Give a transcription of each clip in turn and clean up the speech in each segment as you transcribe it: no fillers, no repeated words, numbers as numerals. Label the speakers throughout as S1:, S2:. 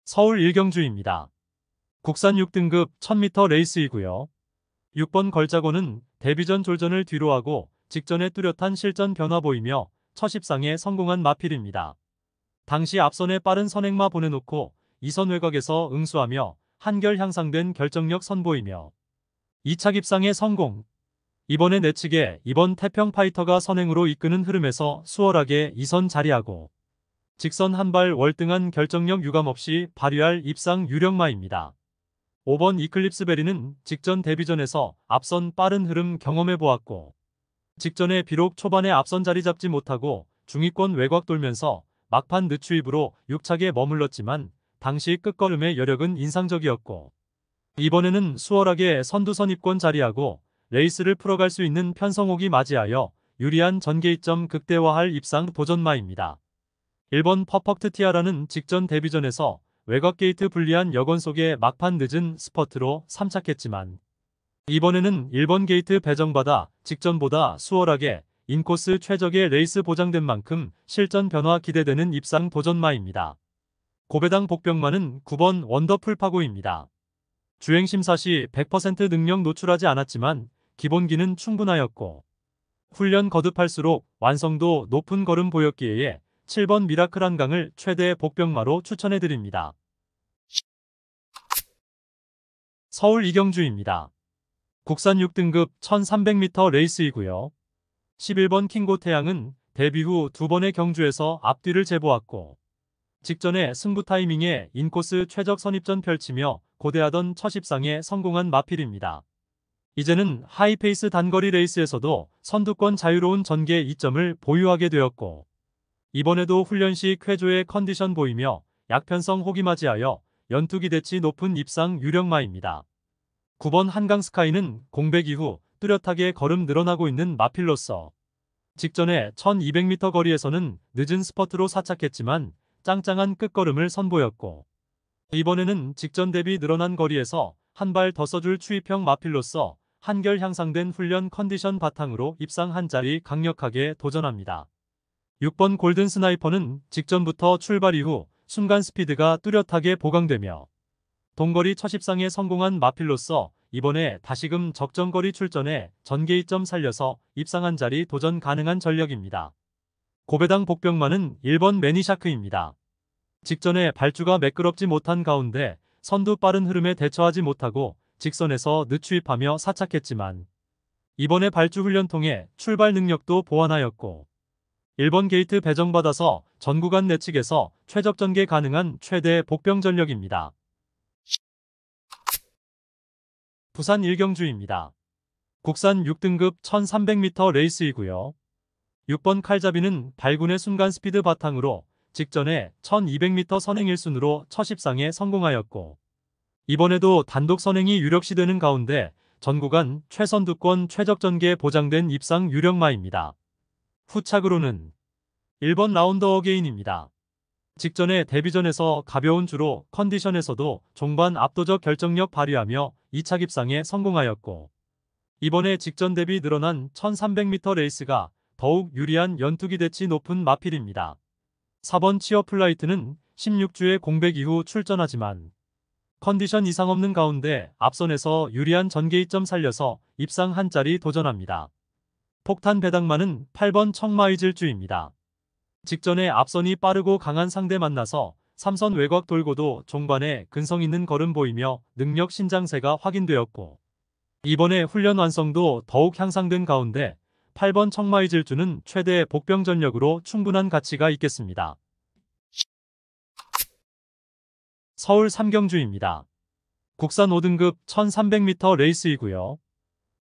S1: 서울 일경주입니다. 국산 6등급 1000m 레이스이고요. 6번 걸작오는 데뷔전 졸전을 뒤로하고 직전에 뚜렷한 실전 변화 보이며 첫 입상에 성공한 마필입니다. 당시 앞선에 빠른 선행마 보내놓고 2선 외곽에서 응수하며 한결 향상된 결정력 선보이며 2차 입상에 성공. 이번에 내측에 이번 태평 파이터가 선행으로 이끄는 흐름에서 수월하게 2선 자리하고 직선 한 발 월등한 결정력 유감없이 발휘할 입상 유력마입니다. 5번 이클립스 베리는 직전 데뷔전에서 앞선 빠른 흐름 경험해보았고 직전에 비록 초반에 앞선 자리 잡지 못하고 중위권 외곽 돌면서 막판 늦추입으로 6착에 머물렀지만 당시 끝걸음의 여력은 인상적이었고 이번에는 수월하게 선두선입권 자리하고 레이스를 풀어갈 수 있는 편성옥이 맞이하여 유리한 전개이점 극대화할 입상 도전마입니다. 1번 퍼펙트 티아라는 직전 데뷔전에서 외곽 게이트 불리한 여건 속에 막판 늦은 스퍼트로 3착했지만 이번에는 1번 게이트 배정받아 직전보다 수월하게 인코스 최적의 레이스 보장된 만큼 실전 변화 기대되는 입상 도전마입니다. 고배당 복병마는 9번 원더풀 파고입니다. 주행심사 시 100% 능력 노출하지 않았지만 기본기는 충분하였고 훈련 거듭할수록 완성도 높은 걸음 보였기에 7번 미라클 한강을 최대 복병마로 추천해드립니다. 서울 이경주입니다. 국산 6등급 1300m 레이스이고요. 11번 킹고 태양은 데뷔 후 2번의 경주에서 앞뒤를 재보았고 직전에 승부 타이밍에 인코스 최적 선입전 펼치며 고대하던 첫 입상에 성공한 마필입니다. 이제는 하이페이스 단거리 레이스에서도 선두권 자유로운 전개 이점을 보유하게 되었고 이번에도 훈련 시 쾌조의 컨디션 보이며 약편성 호기 맞이하여 연투 기대치 높은 입상 유력마입니다. 9번 한강스카이는 공백 이후 뚜렷하게 걸음 늘어나고 있는 마필로서 직전에 1200m 거리에서는 늦은 스퍼트로 사착했지만 짱짱한 끝걸음을 선보였고 이번에는 직전 대비 늘어난 거리에서 한 발 더 써줄 추입형 마필로서 한결 향상된 훈련 컨디션 바탕으로 입상 한 자리 강력하게 도전합니다. 6번 골든 스나이퍼는 직전부터 출발 이후 순간 스피드가 뚜렷하게 보강되며 동거리 첫 입상에 성공한 마필로서 이번에 다시금 적정거리 출전에 전개이점 살려서 입상 한 자리 도전 가능한 전력입니다. 고배당 복병마는 1번 매니샤크입니다. 직전에 발주가 매끄럽지 못한 가운데 선두 빠른 흐름에 대처하지 못하고 직선에서 늦추입하며 사착했지만 이번에 발주 훈련 통해 출발 능력도 보완하였고 1번 게이트 배정받아서 전 구간 내측에서 최적 전개 가능한 최대 복병 전력입니다. 부산 일경주입니다. 국산 6등급 1300m 레이스이고요. 6번 칼잡이는 발군의 순간 스피드 바탕으로 직전에 1200m 선행 1순으로 첫 입상에 성공하였고 이번에도 단독 선행이 유력시되는 가운데 전 구간 최선두권 최적 전개 보장된 입상 유력마입니다. 후착으로는 1번 라운드 어게인입니다. 직전에 데뷔전에서 가벼운 주로 컨디션에서도 종반 압도적 결정력 발휘하며 2차 입상에 성공하였고 이번에 직전 대비 늘어난 1300m 레이스가 더욱 유리한 연투 기대치 높은 마필입니다. 4번 치어플라이트는 16주의 공백 이후 출전하지만 컨디션 이상 없는 가운데 앞선에서 유리한 전개이점 살려서 입상 한 자리 도전합니다. 폭탄 배당마는 8번 청마이질주입니다. 직전에 앞선이 빠르고 강한 상대 만나서 3선 외곽 돌고도 종반에 근성 있는 걸음 보이며 능력 신장세가 확인되었고 이번에 훈련 완성도 더욱 향상된 가운데 8번 청마이질주는 최대 복병 전력으로 충분한 가치가 있겠습니다. 서울 삼경주입니다. 국산 5등급 1300m 레이스이고요.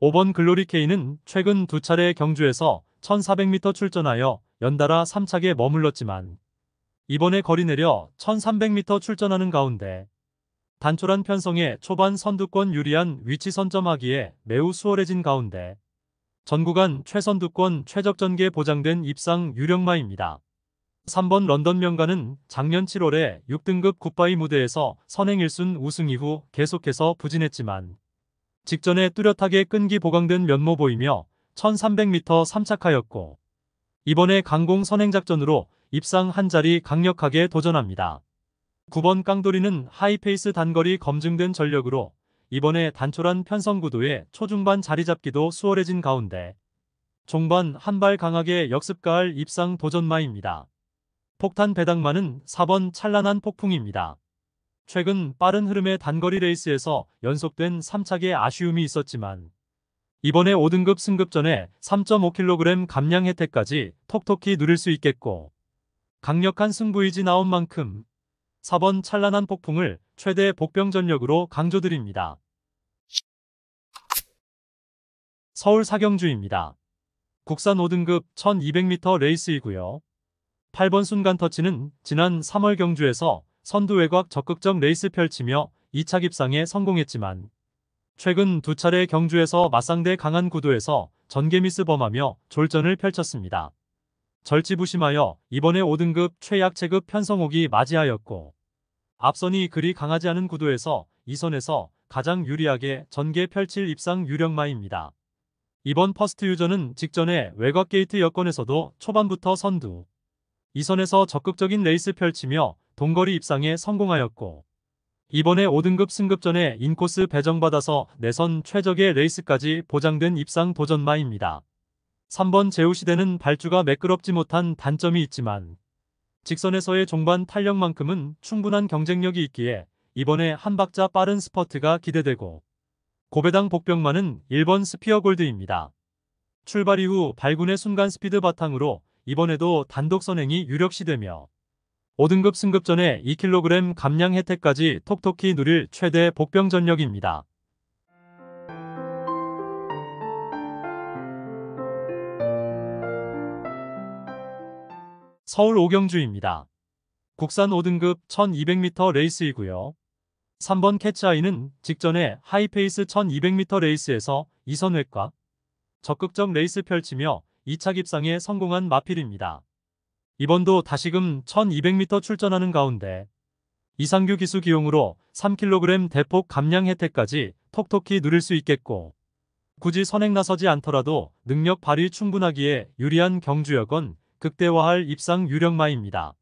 S1: 5번 글로리케이는 최근 두 차례 경주에서 1400m 출전하여 연달아 3착에 머물렀지만 이번에 거리 내려 1300m 출전하는 가운데 단촐한 편성에 초반 선두권 유리한 위치 선점하기에 매우 수월해진 가운데 전 구간 최선두권 최적 전개 보장된 입상 유력마입니다. 3번 런던 명가는 작년 7월에 6등급 굿바이 무대에서 선행 1순 우승 이후 계속해서 부진했지만 직전에 뚜렷하게 끈기 보강된 면모 보이며 1300m 3착하였고 이번에 강공 선행 작전으로 입상 한 자리 강력하게 도전합니다. 9번 깡돌이는 하이페이스 단거리 검증된 전력으로 이번에 단촐한 편성 구도에 초중반 자리잡기도 수월해진 가운데 종반 한 발 강하게 역습가할 입상 도전마입니다. 폭탄 배당마는 4번 찬란한 폭풍입니다. 최근 빠른 흐름의 단거리 레이스에서 연속된 3착에 아쉬움이 있었지만 이번에 5등급 승급전에 3.5kg 감량 혜택까지 톡톡히 누릴 수 있겠고 강력한 승부의지 나온 만큼 4번 찬란한 폭풍을 최대 복병 전력으로 강조드립니다. 서울 사경주입니다. 국산 5등급 1200m 레이스이고요. 8번 순간터치는 지난 3월 경주에서 선두 외곽 적극적 레이스 펼치며 2차 입상에 성공했지만 최근 두 차례 경주에서 맞상대 강한 구도에서 전개미스 범하며 졸전을 펼쳤습니다. 절지부심하여 이번에 5등급 최약 체급 편성옥이 맞이하였고 앞선이 그리 강하지 않은 구도에서 2선에서 가장 유리하게 전개 펼칠 입상 유력마입니다. 이번 퍼스트 유저는 직전에 외곽 게이트 여건에서도 초반부터 선두 2선에서 적극적인 레이스 펼치며 동거리 입상에 성공하였고 이번에 5등급 승급전에 인코스 배정받아서 내선 최적의 레이스까지 보장된 입상 도전마입니다. 3번 제우시대는 발주가 매끄럽지 못한 단점이 있지만 직선에서의 종반 탄력만큼은 충분한 경쟁력이 있기에 이번에 한 박자 빠른 스퍼트가 기대되고 고배당 복병마는 1번 스피어 골드입니다. 출발 이후 발군의 순간 스피드 바탕으로 이번에도 단독 선행이 유력시되며 5등급 승급전에 2kg 감량 혜택까지 톡톡히 누릴 최대 복병 전력입니다. 서울 오경주입니다. 국산 5등급 1200m 레이스이고요. 3번 캐치아이는 직전에 하이페이스 1200m 레이스에서 2선 외곽 적극적 레이스 펼치며 2차 입상에 성공한 마필입니다. 이번도 다시금 1200m 출전하는 가운데 이상규 기수 기용으로 3kg 대폭 감량 혜택까지 톡톡히 누릴 수 있겠고 굳이 선행 나서지 않더라도 능력 발휘 충분하기에 유리한 경주 여건 극대화할 입상 유력마입니다.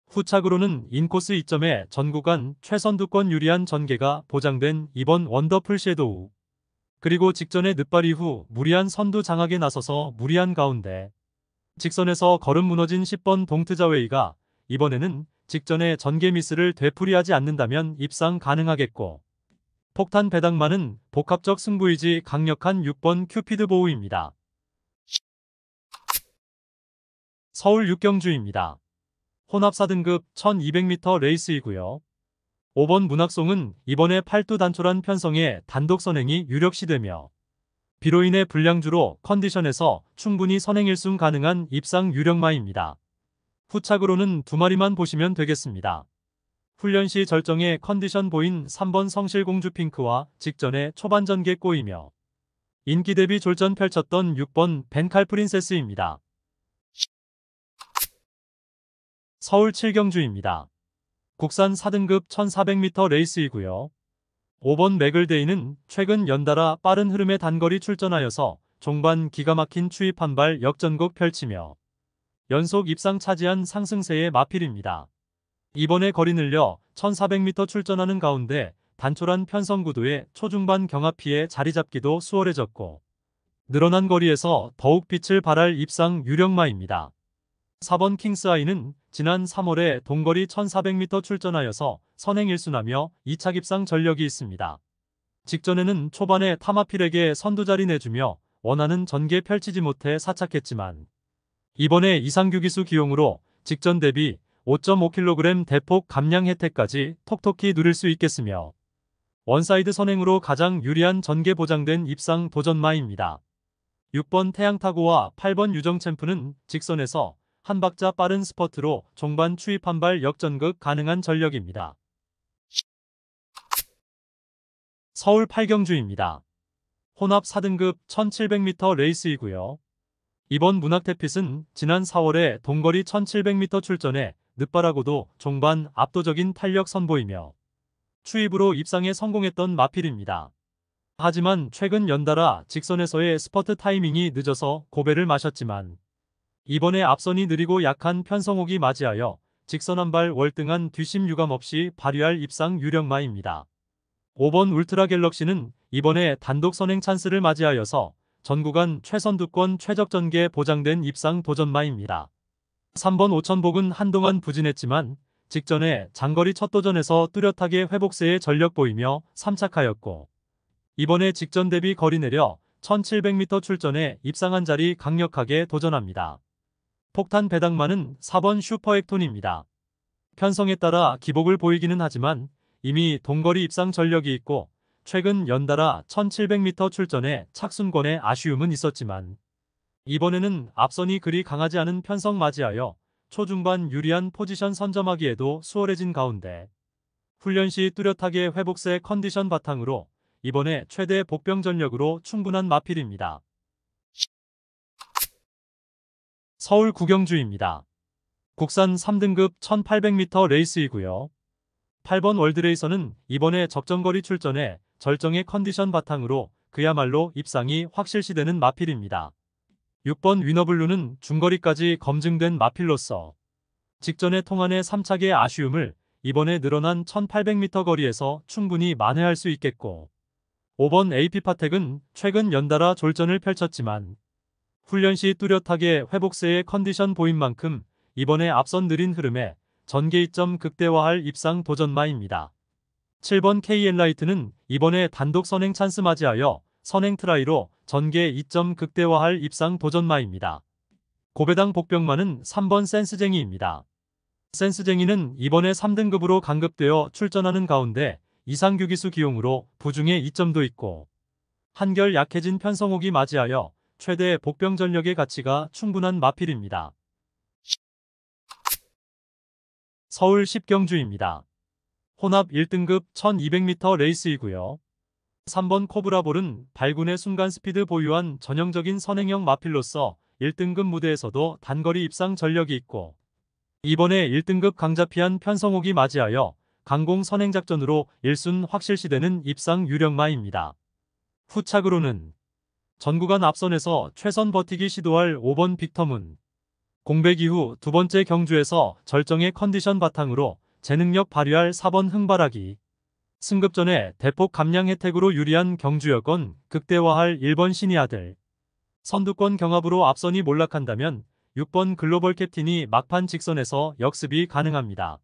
S1: 후착으로는 인코스 2점에 전 구간 최선두권 유리한 전개가 보장된 이번 원더풀 섀도우 그리고 직전에 늦발 이후 무리한 선두 장악에 나서서 무리한 가운데 직선에서 걸음 무너진 10번 동트자웨이가 이번에는 직전에 전개 미스를 되풀이하지 않는다면 입상 가능하겠고 폭탄 배당마는 복합적 승부의지 강력한 6번 큐피드 보우입니다. 서울 육경주입니다. 혼합 4등급 1200m 레이스이고요. 5번 문학송은 이번에 팔두 단촐한 편성에 단독 선행이 유력시되며 비로 인해 불량주로 컨디션에서 충분히 선행 1승 가능한 입상 유력마입니다. 후착으로는 두 마리만 보시면 되겠습니다. 훈련 시 절정의 컨디션 보인 3번 성실공주 핑크와 직전에 초반 전개 꼬이며 인기 대비 졸전 펼쳤던 6번 벤칼 프린세스입니다. 서울 7경주입니다. 국산 4등급 1400m 레이스이고요. 5번 맥을데이는 최근 연달아 빠른 흐름의 단거리 출전하여서 종반 기가 막힌 추입 한 발 역전곡 펼치며 연속 입상 차지한 상승세의 마필입니다. 이번에 거리 늘려 1400m 출전하는 가운데 단촐한 편성 구도에 초중반 경합 피해 자리 잡기도 수월해졌고 늘어난 거리에서 더욱 빛을 발할 입상 유력마입니다. 4번 킹스아이는 지난 3월에 동거리 1400m 출전하여서 선행 1순하며 2차 입상 전력이 있습니다. 직전에는 초반에 타마필에게 선두자리 내주며 원하는 전개 펼치지 못해 사착했지만 이번에 이상규 기수 기용으로 직전 대비 5.5kg 대폭 감량 혜택까지 톡톡히 누릴 수 있겠으며 원사이드 선행으로 가장 유리한 전개 보장된 입상 도전마입니다. 6번 태양타고와 8번 유정챔프는 직선에서 한 박자 빠른 스퍼트로 종반 추입 한 발 역전극 가능한 전력입니다. 서울 8경주입니다. 혼합 4등급 1700m 레이스이고요. 이번 문학태핏은 지난 4월에 동거리 1700m 출전에 늦바라고도 종반 압도적인 탄력 선보이며 추입으로 입상에 성공했던 마필입니다. 하지만 최근 연달아 직선에서의 스퍼트 타이밍이 늦어서 고배를 마셨지만 이번에 앞선이 느리고 약한 편성옥이 맞이하여 직선 한발 월등한 뒷심 유감 없이 발휘할 입상 유력마입니다. 5번 울트라 갤럭시는 이번에 단독 선행 찬스를 맞이하여서 전 구간 최선두권 최적 전개 보장된 입상 도전마입니다. 3번 오천복은 한동안 부진했지만 직전에 장거리 첫 도전에서 뚜렷하게 회복세의 전력 보이며 3착하였고 이번에 직전 대비 거리 내려 1700m 출전에 입상한 자리 강력하게 도전합니다. 폭탄 배당마는 4번 슈퍼액톤입니다. 편성에 따라 기복을 보이기는 하지만 이미 동거리 입상 전력이 있고 최근 연달아 1700m 출전에 착순권에 아쉬움은 있었지만 이번에는 앞선이 그리 강하지 않은 편성 맞이하여 초중반 유리한 포지션 선점하기에도 수월해진 가운데 훈련 시 뚜렷하게 회복세 컨디션 바탕으로 이번에 최대 복병 전력으로 충분한 마필입니다. 서울 구경주입니다. 국산 3등급 1800m 레이스이고요. 8번 월드레이서는 이번에 적정거리 출전에 절정의 컨디션 바탕으로 그야말로 입상이 확실시되는 마필입니다. 6번 위너블루는 중거리까지 검증된 마필로서 직전의 통안의 3착의 아쉬움을 이번에 늘어난 1800m 거리에서 충분히 만회할 수 있겠고 5번 AP파텍은 최근 연달아 졸전을 펼쳤지만 훈련 시 뚜렷하게 회복세의 컨디션 보인 만큼 이번에 앞선 느린 흐름에 전개 이점 극대화할 입상 도전마입니다. 7번 KL라이트는 이번에 단독 선행 찬스 맞이하여 선행 트라이로 전개 2점 극대화할 입상 도전마입니다. 고배당 복병마는 3번 센스쟁이입니다. 센스쟁이는 이번에 3등급으로 강급되어 출전하는 가운데 이상규기수 기용으로 부중에 2점도 있고 한결 약해진 편성옥이 맞이하여 최대 복병 전력의 가치가 충분한 마필입니다. 서울 10경주입니다. 혼합 1등급 1200m 레이스이고요. 3번 코브라볼은 발군의 순간 스피드 보유한 전형적인 선행형 마필로서 1등급 무대에서도 단거리 입상 전력이 있고 이번에 1등급 강자피한 편성옥이 맞이하여 강공 선행작전으로 1순 확실시되는 입상 유력마입니다. 후착으로는 전구간 앞선에서 최선 버티기 시도할 5번 빅터문 공백 이후 두 번째 경주에서 절정의 컨디션 바탕으로 재능력 발휘할 4번 흥바라기 승급 전에 대폭 감량 혜택으로 유리한 경주 여건 극대화할 1번 신의 아들 선두권 경합으로 앞선이 몰락한다면 6번 글로벌 캡틴이 막판 직선에서 역습이 가능합니다.